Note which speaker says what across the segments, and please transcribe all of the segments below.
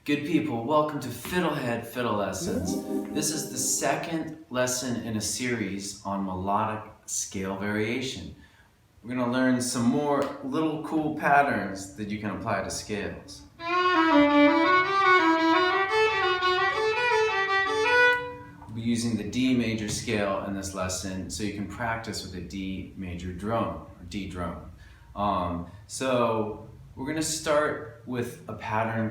Speaker 1: Good people, welcome to FiddleHed Fiddle Lessons. This is the second lesson in a series on melodic scale variation. We're going to learn some more little cool patterns that you can apply to scales. We'll be using the D major scale in this lesson so you can practice with a D major drone, or D drone. So we're going to start with a pattern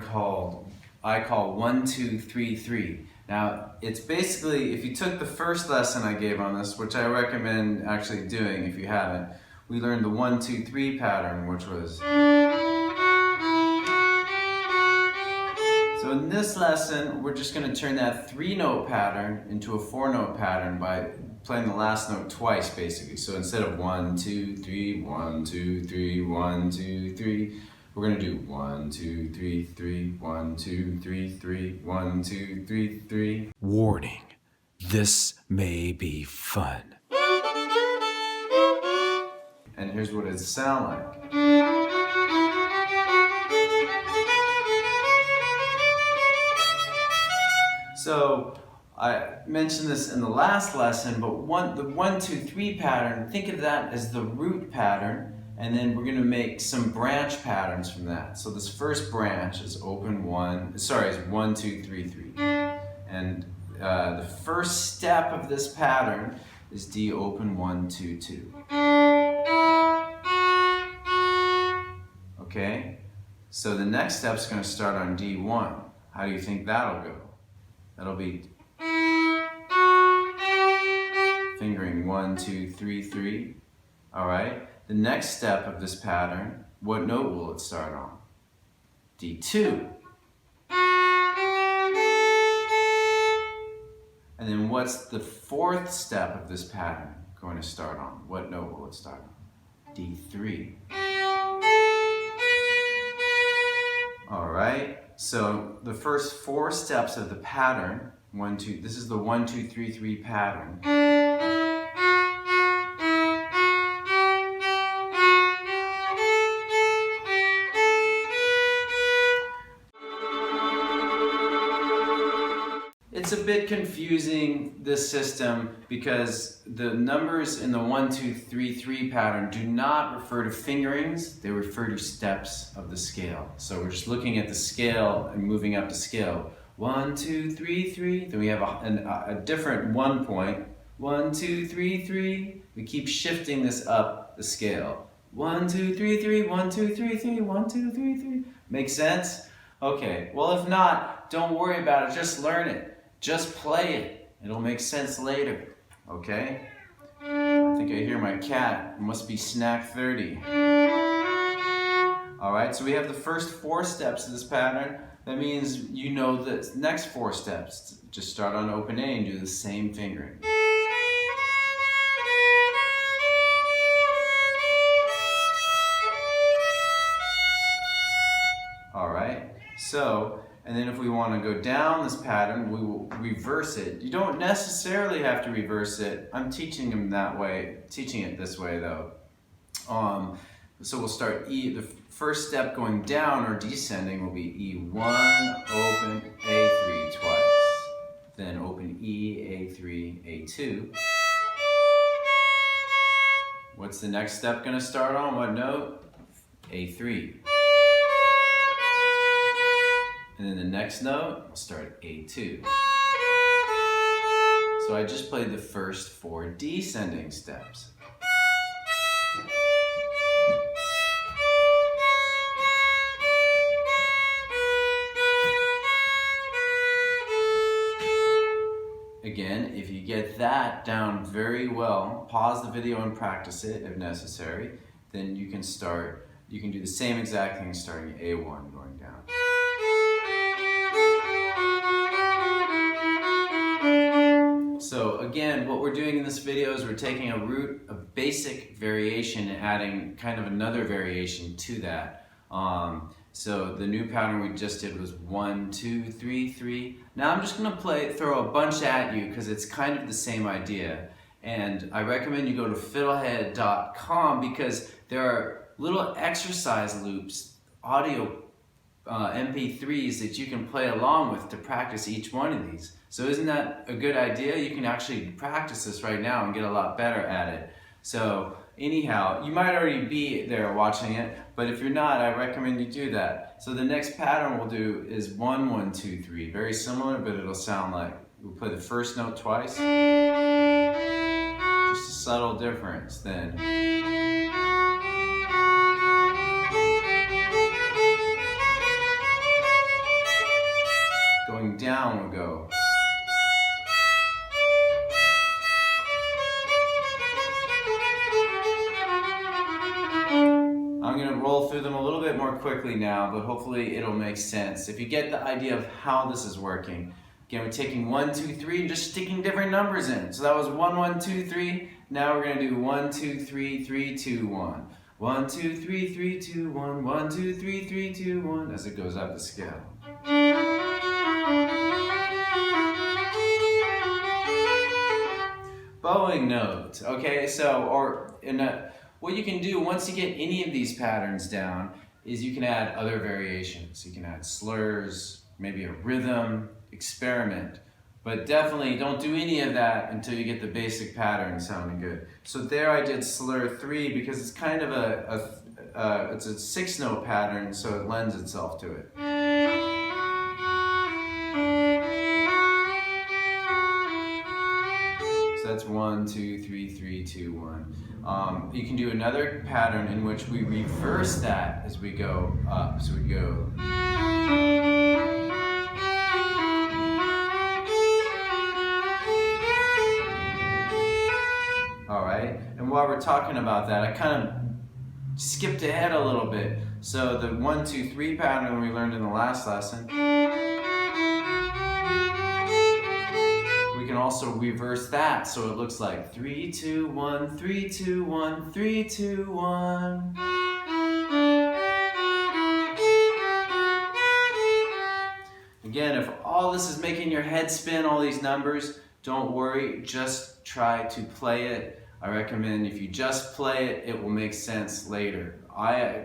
Speaker 1: I call 1, 2, 3, 3. Now, it's basically, if you took the first lesson I gave on this, which I recommend actually doing if you haven't, we learned the 1, 2, 3 pattern, which was. So in this lesson, we're just going to turn that 3-note pattern into a 4-note pattern by playing the last note twice, basically. So instead of 1, 2, 3, 1, 2, 3, 1, 2, 3, we're going to do 1, 2, 3, 3, 1, 2, 3, 3, 1, 2, 3, 3.
Speaker 2: Warning, this may be fun.
Speaker 1: And here's what it sounds like. So I mentioned this in the last lesson, but the 1, 2, 3 pattern, think of that as the root pattern. And then we're going to make some branch patterns from that. So this first branch is is 1, 2, 3, 3. And the first step of this pattern is D open 1, 2, 2. Okay? So the next step is going to start on D1. How do you think that'll go? That'll be fingering 1, 2, 3, 3. All right? The next step of this pattern, what note will it start on? D2. And then what's the fourth step of this pattern going to start on? What note will it start on? D3. All right, so the first 4 steps of the pattern, this is the 1, 2, 3, 3 pattern. It's a bit confusing, this system, because the numbers in the 1, 2, 3, 3 pattern do not refer to fingerings, they refer to steps of the scale. So we're just looking at the scale and moving up the scale. 1, 2, 3, 3, then we have a different 1 point. 1, 2, 3, 3, we keep shifting this up the scale. 1, 2, 3, 3, 1, 2, 3, 3, 1, 2, 3, 3. Make sense? Okay, well if not, don't worry about it, just learn it. Just play it. It'll make sense later, okay? I think I hear my cat. It must be snack 30. All right, so we have the first 4 steps of this pattern. That means you know the next 4 steps. Just start on open A and do the same fingering. All right, so, and then if we want to go down this pattern, we will reverse it. You don't necessarily have to reverse it. I'm teaching it this way though. So we'll start E, the first step going down or descending will be E1, open, A3 twice. Then open E, A3, A2. What's the next step going to start on? What note? A3. And then the next note, we'll start at A2. So I just played the first 4 descending steps. Again, if you get that down very well, pause the video and practice it if necessary, then you can do the same exact thing starting at A1 going down. So again, what we're doing in this video is we're taking a basic variation and adding kind of another variation to that. So the new pattern we just did was 1, 2, 3, 3. Now I'm just going to throw a bunch at you because it's kind of the same idea. And I recommend you go to fiddlehed.com because there are little exercise loops, audio MP3s that you can play along with to practice each one of these. So isn't that a good idea? You can actually practice this right now and get a lot better at it. So anyhow, you might already be there watching it, but if you're not, I recommend you do that. So the next pattern we'll do is 1, 1, 2, 3. Very similar, but it'll sound like we'll play the first note twice. Just a subtle difference then. Going down we'll go. I'm going to roll through them a little bit more quickly now, but hopefully it'll make sense. If you get the idea of how this is working, again, we're taking 1, 2, 3 and just sticking different numbers in. So that was 1, 1, 2, 3. Now we're going to do 1, 2, 3, 3, 2, 1. 1, 2, 3, 3, 2, 1. 1, 2, 3, 3, 2, 1 as it goes up the scale. Bowing note, okay, so, what you can do once you get any of these patterns down is you can add other variations. You can add slurs, maybe a rhythm, experiment, but definitely don't do any of that until you get the basic pattern sounding good. So there I did slur 3 because it's kind of it's a 6-note pattern, so it lends itself to it. So that's 1, 2, 3, 3, 2, 1. You can do another pattern in which we reverse that as we go up. So we go. All right. And while we're talking about that, I kind of skipped ahead a little bit. So the 1, 2, 3 pattern we learned in the last lesson. We can also reverse that so it looks like 3, 2, 1, 3, 2, 1, 3, 2, 1. Again, if all this is making your head spin, all these numbers, don't worry, just try to play it. I recommend if you just play it, it will make sense later.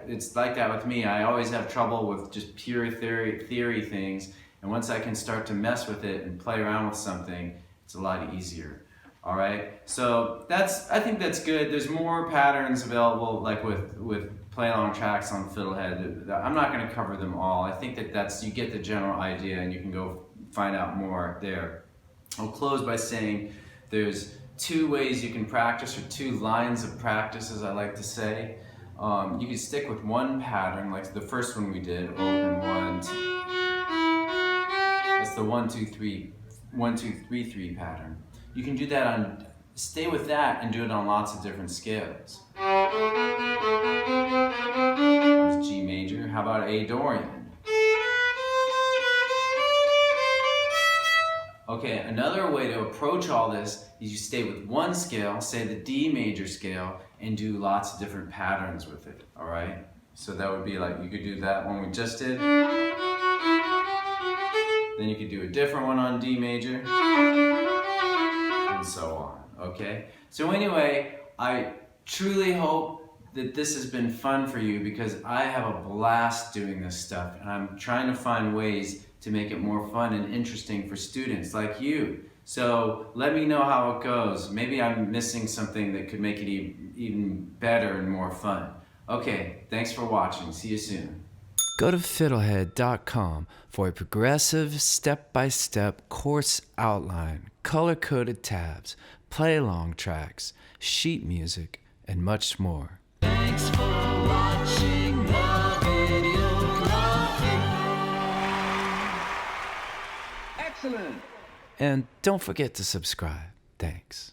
Speaker 1: It's like that with me. I always have trouble with just pure theory things, and once I can start to mess with it and play around with something, it's a lot easier. All right, so I think that's good. There's more patterns available, like with play-along tracks on FiddleHed. I'm not going to cover them all. I think that's you get the general idea, and you can go find out more there. I'll close by saying there's 2 ways you can practice, or 2 lines of practice, as I like to say. You can stick with one pattern, like the first one we did, open 1, 2. That's the 1, 2, 3. 1, 2, 3, 3 pattern. You can do that stay with that and do it on lots of different scales. There's G major. How about A Dorian? Okay, another way to approach all this is you stay with one scale, say the D major scale, and do lots of different patterns with it, all right? So that would be like, you could do that one we just did. Then you could do a different one on D major, and so on, okay? So anyway, I truly hope that this has been fun for you because I have a blast doing this stuff, and I'm trying to find ways to make it more fun and interesting for students like you. So let me know how it goes. Maybe I'm missing something that could make it even better and more fun. Okay, thanks for watching. See you soon.
Speaker 2: Go to FiddleHed.com for a progressive, step-by-step course outline, color-coded tabs, play-along tracks, sheet music, and much more. Thanks for watching the video. Excellent! And don't forget to subscribe. Thanks.